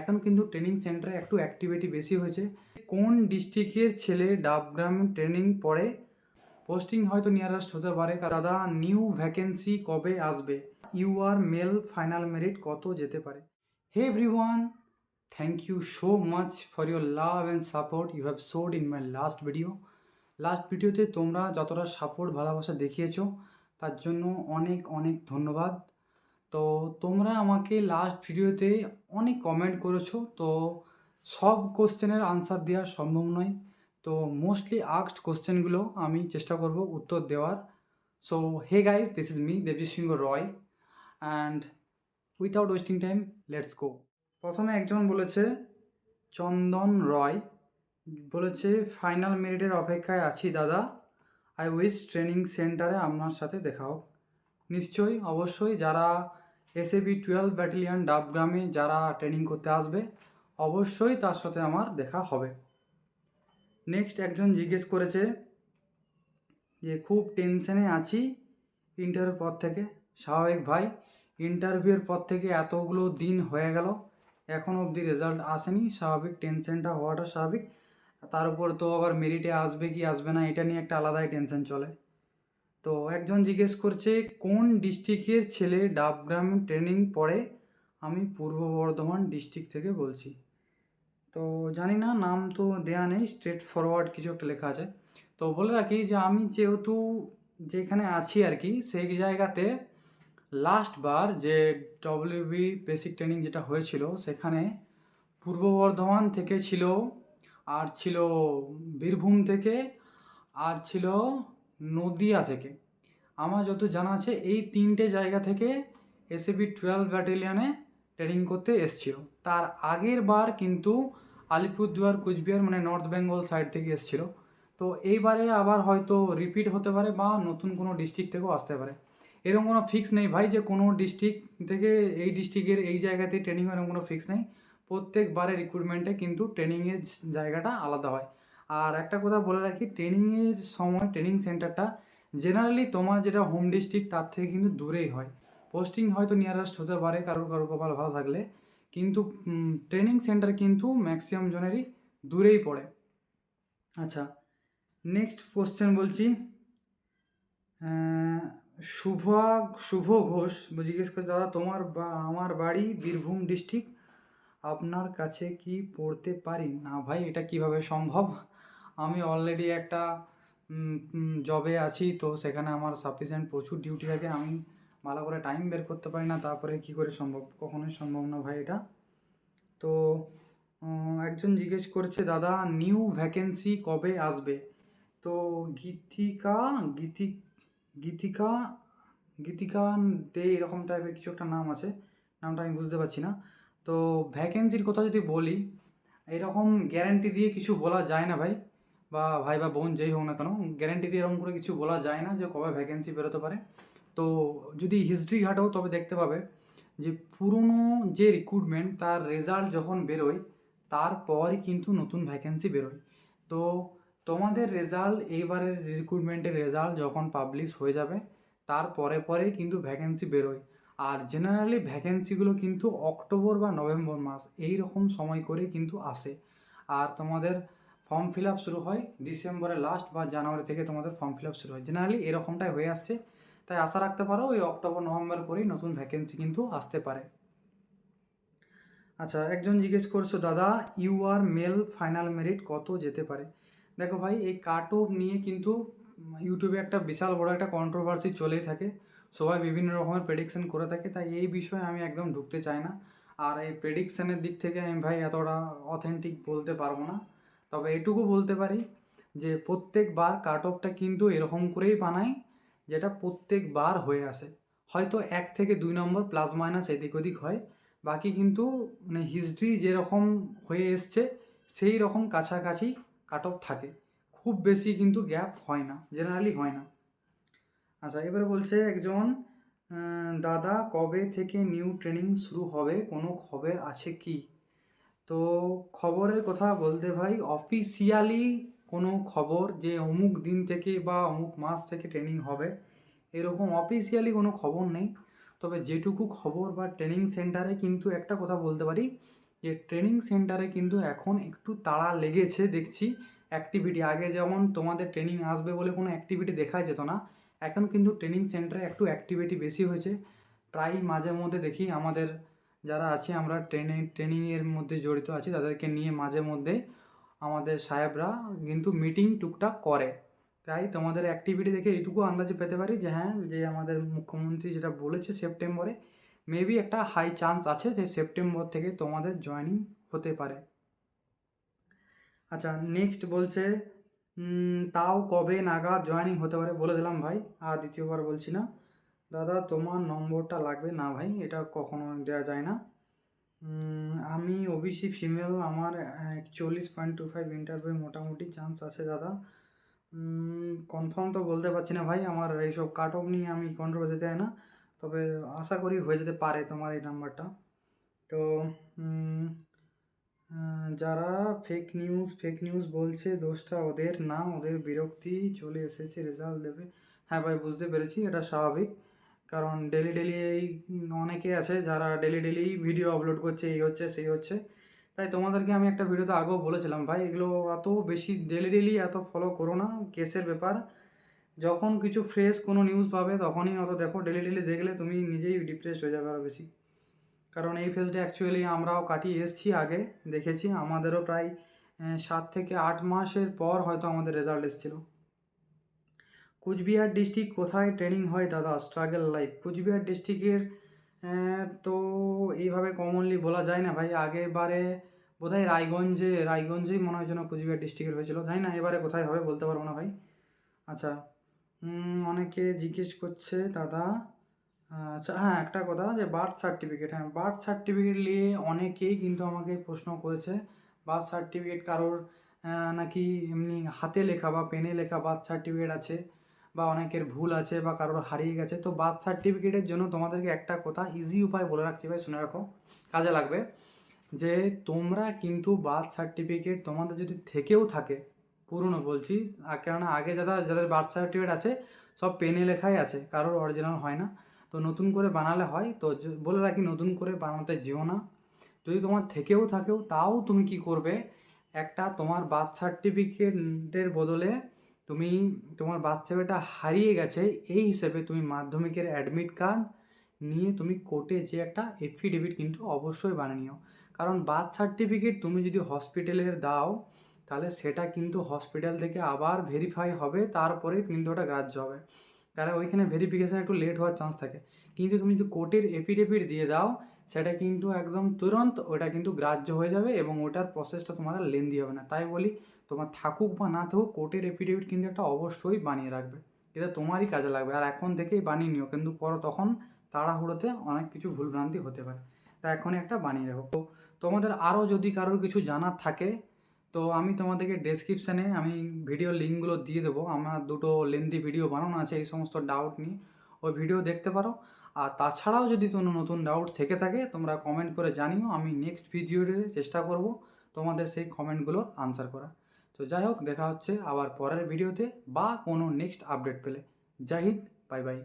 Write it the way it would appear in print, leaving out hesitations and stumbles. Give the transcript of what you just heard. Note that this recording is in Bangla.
এখন কিন্তু ট্রেনিং সেন্টারে একটু অ্যাক্টিভিটি বেশি হয়েছে। কোন ডিস্ট্রিক্টের ছেলে ডাবগ্রাম ট্রেনিং পড়ে? পোস্টিং হয়তো নিয়ারেস্ট হতে পারে। দাদা নিউ ভ্যাকেন্সি কবে আসবে? U R male final merit কত যেতে পারে? Hey everyone, thank you so much for your love and support you have showed in my last video. Last ভিডিওতে তোমরা যতটা সাপোর্ট ভালোবাসা দেখিয়েছো তার জন্য অনেক অনেক ধন্যবাদ। তো তোমরা আমাকে লাস্ট ভিডিওতে অনেক কমেন্ট করেছো, তো সব কোশ্চেনের আনসার দেওয়া সম্ভব নয়। তো মোস্টলি আস্কড কোশ্চেনগুলো আমি চেষ্টা করব উত্তর দেওয়ার। So hey guys, this is me Debjit Singha Roy, and without wasting time let's go. প্রথমে একজন বলেছে চন্দন রয়, বলেছে ফাইনাল মেরিটের অপেক্ষায় আছি দাদা, আই উইশ ট্রেনিং সেন্টারে আপনার সাথে দেখা হোক। নিশ্চয়ই, অবশ্যই, যারা এসএবি 12 ব্যাটালিয়ন ডাবগ্রামে যারা ট্রেনিং করতে আসবে অবশ্যই তার সাথে আমার দেখা হবে। নেক্সট একজন জিজ্ঞেস করেছে যে খুব টেনশনে আছি ইন্টারভিউর পর থেকে। স্বাভাবিক ভাই, ইন্টারভিউর পর থেকে এতগুলো দিন হয়ে গেল, এখন অবধি রেজাল্ট আসেনি, স্বাভাবিক টেনশনটা হওয়াটা স্বাভাবিক। তার উপর তো আবার মেরিটে আসবে কি আসবে না এটা নিয়ে একটা আলাদাই টেনশন চলে। তো একজন জিজ্ঞেস করছে কোন ডিস্ট্রিক্টের ছেলে ডাবগ্রাম ট্রেনিং পড়ে? আমি পূর্ব বর্ধমান ডিস্ট্রিক্ট থেকে বলছি। তো জানি না, নাম তো দেয়া নেই, স্ট্রেট ফরওয়ার্ড কিছু একটা লেখা আছে। তো বলে রাখি যে আমি যেহেতু যেখানে আছি আর কি, সেই জায়গাতে লাস্টবার যে ডব্লিউবি বেসিক ট্রেনিং যেটা হয়েছিল সেখানে পূর্ব বর্ধমান থেকে ছিল, আর ছিল বীরভূম থেকে, আর ছিল নদিয়া থেকে। আমার যত জানা আছে এই তিনটে জায়গা থেকে এসএবি 12 ব্যাটালিয়নে ট্রেনিং করতে এসছিল। তার আগের বার কিন্তু আলিপুরদুয়ার কুচবিহার মানে নর্থ বেঙ্গল সাইড থেকে এসছিল। তো এইবারে আবার হয়তো রিপিট হতে পারে বা নতুন কোনো ডিস্ট্রিক্ট থেকেও আসতে পারে। এরকম কোনো ফিক্স নেই ভাই যে কোনো ডিস্ট্রিক্ট থেকে এই ডিস্ট্রিক্টের এই জায়গাতে ট্রেনিং হয়, এরকম কোনো ফিক্স নেই। প্রত্যেকবারে রিক্রুটমেন্টে কিন্তু ট্রেনিংয়ের জায়গাটা আলাদা হয়। আর একটা কথা বলে রাখি, ট্রেনিংয়ের সময় ট্রেনিং সেন্টারটা জেনারেলি তোমার যেটা হোম ডিস্ট্রিক্ট তার থেকে কিন্তু দূরেই হয়। পোস্টিং হয়তো নিয়ারেস্ট হতে পারে কারোর কারোর কপাল ভালো থাকলে, কিন্তু ট্রেনিং সেন্টার কিন্তু ম্যাক্সিমাম জনেরই দূরেই পড়ে। আচ্ছা, নেক্সট কোশ্চেন বলছি। শুভ ঘোষ জিজ্ঞেস করছে দাদা তোমার বা আমার বাড়ি বীরভূম ডিস্ট্রিক্ট, আপনার কাছে কি পড়তে পারি? না ভাই, এটা কিভাবে সম্ভব? আমি অলরেডি একটা জবে আছি, তো সেখানে আমার সাফিসিয়েন্ট প্রচুর ডিউটি থাকে, আমি ভালো করে টাইম বের করতে পারি না, তারপরে কি করে সম্ভব? কখনোই সম্ভব না ভাই এটা। তো একজন জিজ্ঞেস করছে দাদা নিউ ভ্যাকেন্সি কবে আসবে? তো গীতিকা গীতি গীতিকা গীতিকা দে এরকম টাইপের কিছু একটা নাম আছে, নামটা আমি বুঝতে পারছি না। তো ভ্যাকেন্সির কথা যদি বলি, এরকম গ্যারান্টি দিয়ে কিছু বলা যায় না ভাই, বা ভাই বা বোন যেই হোক না কেন, গ্যারান্টি দিয়ে এরকম করে কিছু বলা যায় না যে কবে ভ্যাকেন্সি বেরোতে পারে। তো যদি হিস্ট্রি ঘাটো তবে দেখতে পাবে যে পুরনো যে রিক্রুটমেন্ট তার রেজাল্ট যখন বেরোয় তারপরই কিন্তু নতুন ভ্যাকেন্সি বেরোয়। তো তোমাদের রেজাল্ট, এইবারের রিক্রুটমেন্টের রেজাল্ট যখন পাবলিশ হয়ে যাবে তার পরে পরেই কিন্তু ভ্যাকেন্সি বেরোয়। আর জেনারেলি ভ্যাকেন্সিগুলো কিন্তু অক্টোবর বা নভেম্বর মাস এই রকম সময় করে কিন্তু আসে। আর তোমাদের ফর্ম ফিল আপ শুরু হয় ডিসেম্বরের লাস্ট বা জানুয়ারি থেকে তোমাদের ফর্ম ফিল আপ শুরু হয়, জেনারেলি এরকমটাই হয়ে আসছে। তাই আশা রাখতে পারো ওই অক্টোবর নভেম্বর করেই নতুন ভ্যাকেন্সি কিন্তু আসতে পারে। আচ্ছা, একজন জিজ্ঞেস করছো দাদা U R male final merit কত যেতে পারে? দেখো ভাই, এই কাট অফ নিয়ে কিন্তু ইউটিউবে একটা বিশাল বড় একটা কন্ট্রোভার্সি চলেই থাকে, সবাই বিভিন্ন রকমের প্রেডিকশন করে থাকে, তাই এই বিষয়ে আমি একদম ঢুকতে চাই না। আর এই প্রেডিকশনের দিক থেকে আমি ভাই এতটা অথেন্টিক বলতে পারবো না। তবে এটুকু বলতে পারি যে প্রত্যেকবার কাট অফটা কিন্তু এরকম করেই বানায়, যেটা প্রত্যেকবার হয়ে আসে। হয়তো 1 থেকে 2 নম্বর প্লাস মাইনাস এদিক ওদিক হয়, বাকি কিন্তু মানে হিস্ট্রি যেরকম হয়ে এসছে সেই রকম কাছাকাছি কাট অফ থাকে, খুব বেশি কিন্তু গ্যাপ হয় না, জেনারেলি হয় না। আচ্ছা, এবারে বলছে একজন দাদা কবে থেকে নিউ ট্রেনিং শুরু হবে, কোনো খবর আছে কি? তো খবরের কথা বলতে ভাই, অফিসিয়ালি কোনো খবর যে অমুক দিন থেকে বা অমুক মাস থেকে ট্রেনিং হবে এরকম অফিসিয়ালি কোনো খবর নেই। তবে যেটুকু খবর বা ট্রেনিং সেন্টারে কিন্তু একটা কথা বলতে পারি যে ট্রেনিং সেন্টারে কিন্তু এখন একটু তাড়া লেগেছে দেখছি অ্যাক্টিভিটি। আগে যেমন তোমাদের ট্রেনিং আসবে বলে কোনো অ্যাক্টিভিটি দেখা যেত না, এখন কিন্তু ট্রেনিং সেন্টারে একটু অ্যাক্টিভিটি বেশি হয়েছে। প্রায় মাঝে মধ্যে দেখি আমাদের যারা আছে আমরা ট্রেনিংয়ের মধ্যে জড়িত আছি তাদেরকে নিয়ে মাঝে মধ্যে আমাদের সাহেবরা কিন্তু মিটিং টুকটাক করে। তাই তোমাদের অ্যাক্টিভিটি দেখে এইটুকু আন্দাজে পেতে পারি যে হ্যাঁ, যে আমাদের মুখ্যমন্ত্রী যেটা বলেছে সেপ্টেম্বরে মেবি একটা হাই চান্স আছে যে সেপ্টেম্বর থেকে তোমাদের জয়েনিং হতে পারে। আচ্ছা, নেক্সট বলছে তাও কবে নাগাদ জয়েনিং হতে পারে বলে দিলাম ভাই, আর দ্বিতীয়বার বলছি না। দাদা তোমার নম্বরটা লাগবে না ভাই, এটা কখনো দেওয়া যায় না। আমি ওবিসি ফিমেল, আমার 41.25 ইন্টারভিউ মোটামুটি চান্স আছে দাদা। কনফার্ম তো বলতে পারছি না ভাই, আমার এইসব কাট অফ নিয়ে আমি কন্ট্রোভার্সি দেয় না, তবে আশা করি হয়ে যেতে পারে তোমার এই নাম্বারটা। তো যারা ফেক নিউজ বলছে দোষটা ওদের না, ওদের বিরক্তি চলে এসেছে, রেজাল্ট দেবে। হ্যাঁ ভাই, বুঝতে পেরেছি, এটা স্বাভাবিক, কারণ ডেলি এই অনেকে আছে যারা ডেলি ভিডিও আপলোড করছে, এই হচ্ছে সেই হচ্ছে। তাই তোমাদেরকে আমি একটা ভিডিওতে আগেও বলেছিলাম ভাই, এগুলো এত বেশি ডেলি এত ফলো করো না, কেসের ব্যাপার। যখন কিছু ফ্রেশ কোনো নিউজ পাবে তখনই অত দেখো, ডেলি দেখলে তুমি নিজেই ডিপ্রেসড হয়ে যাবে আরও বেশি। কারণ এই ফেজটা অ্যাকচুয়ালি আমরাও কাটিয়ে এসেছি, আগে দেখেছি, আমাদেরও প্রায় 7 থেকে 8 মাসের পর হয়তো আমাদের রেজাল্ট এসেছিলো। কুচবিহার ডিস্ট্রিক্ট কোথায় ট্রেনিং হয় দাদা? স্ট্রাগল লাইফ কুচবিহার ডিস্ট্রিক্টের তো এইভাবে কমনলি বলা যায় না ভাই। আগেবারে বোধহয় রায়গঞ্জেই মনে হয় যেন কুচবিহার ডিস্ট্রিক্টের হয়েছিল, তাই না? এবারে কোথায় হবে বলতে পারবো না ভাই। আচ্ছা, অনেকে জিজ্ঞেস করছে দাদা, আচ্ছা হ্যাঁ, একটা কথা যে বার্থ সার্টিফিকেট, হ্যাঁ বার্থ সার্টিফিকেট নিয়ে অনেকেই কিন্তু আমাকে প্রশ্ন করেছে। বার্থ সার্টিফিকেট কারোর নাকি এমনি হাতে লেখা বা পেনে লেখা বার্থ সার্টিফিকেট আছে, বা অনেকের ভুল আছে, বা কারোর হারিয়ে গেছে। তো বার্থ সার্টিফিকেটের জন্য তোমাদেরকে একটা কথা ইজি উপায় বলে রাখছি ভাই, শুনে রাখো, কাজে লাগবে। যে তোমরা কিন্তু বার্থ সার্টিফিকেট তোমাদের যদি থেকেও থাকে, পুরনো বলছি, কেননা আগে যাদের বার্থ সার্টিফিকেট আছে সব পেনে লেখাই আছে, কারোর অরিজিনাল হয় না। তো নতুন করে বানালে হয়, তো বলে রাখি নতুন করে বানাতে যেও না। যদি তোমার থেকেও থাকেও তাও তুমি কি করবে, একটা তোমার বার্থ সার্টিফিকেটের বদলে তুমি তোমার বার্থ সার্টিফিকেটটা হারিয়ে গেছে এই হিসেবে তুমি মাধ্যমিকের অ্যাডমিট কার্ড নিয়ে তুমি কোর্টে যে একটা এফিডেভিট কিন্তু অবশ্যই বানিয়ে নিও। কারণ বার্থ সার্টিফিকেট তুমি যদি হসপিটালের দাও তাহলে সেটা কিন্তু হসপিটাল থেকে আবার ভেরিফাই হবে, তারপরে কিন্তু ওটা গ্রাহ্য হবে, কারণ ওইখানে ভেরিফিকেশান একটু লেট হওয়ার চান্স থাকে। কিন্তু তুমি যদি কোর্টের এফিডেভিট দিয়ে দাও সেটা কিন্তু একদম তুরন্ত ওটা কিন্তু গ্রাহ্য হয়ে যাবে, এবং ওটার প্রসেসটা তোমার আর লেন্দি হবে না। তাই বলি, তোমার থাকুক বা না থাকুক কোর্টের এফিডেভিট কিন্তু একটা অবশ্যই বানিয়ে রাখবে, এটা তোমারই কাজে লাগবে। আর এখন থেকেই বানিয়ে নিও, কিন্তু করো তখন তাড়াহুড়োতে অনেক কিছু ভুলভ্রান্তি হতে পারে, তা এখনই একটা বানিয়ে রাখো। তো তোমাদের আরও যদি কারোর কিছু জানার থাকে তো আমি তোমাদেরকে ডেসক্রিপশানে আমি ভিডিও লিঙ্কগুলো দিয়ে দেবো। আমার দুটো লেন্দি ভিডিও বানানো আছে এই সমস্ত ডাউট নিয়ে, ওই ভিডিও দেখতে পারো। আর তাছাড়াও যদি কোনো নতুন ডাউট থেকে থাকে তোমরা কমেন্ট করে জানিও, আমি নেক্সট ভিডিওতে চেষ্টা করব তোমাদের সেই কমেন্টগুলোর আনসার করা। তো যাই হোক, দেখা হচ্ছে আবার পরের ভিডিওতে বা কোনো নেক্সট আপডেট পেলে। জয় হিন্দ, বাই বাই।